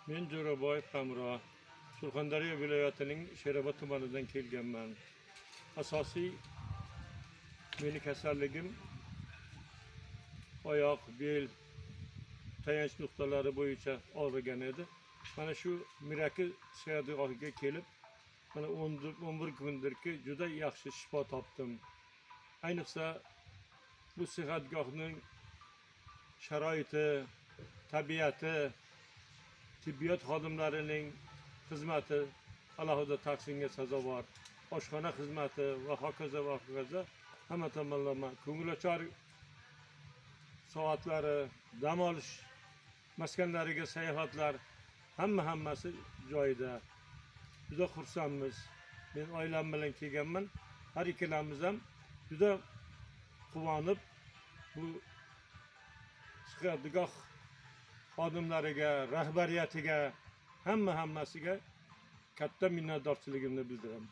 Men Jo'raboyev Hamro, Surxondaryo viloyatining Sherobod tumanidan kelganman. Asosiy meni kasalligim oyoq, bel, tayanch nuqtalari bo'yicha og'rigan edi. Mana shu Mirakel sihatgohiga kelib, mana 11 kundirki juda yaxshi shifo topdim. Ayniqsa bu sihatgohning sharoiti, tabiati, tibbiyot xodimlarining xizmati alohida tahsinga sazovor. Oshxona xizmati va hokazo va hokazo hamma tomonlama ko'ngilochar soatlari, dam olish maskanlariga sayohatlar hammasi joyida. Juda xursandmiz. Men oilam bilan kelganman. Har ikkalamiz ham juda quvonib bu sihatgoh xodimlariga, rahbariyatiga, hammasiga katta minnatdorchiligimni bildiraman.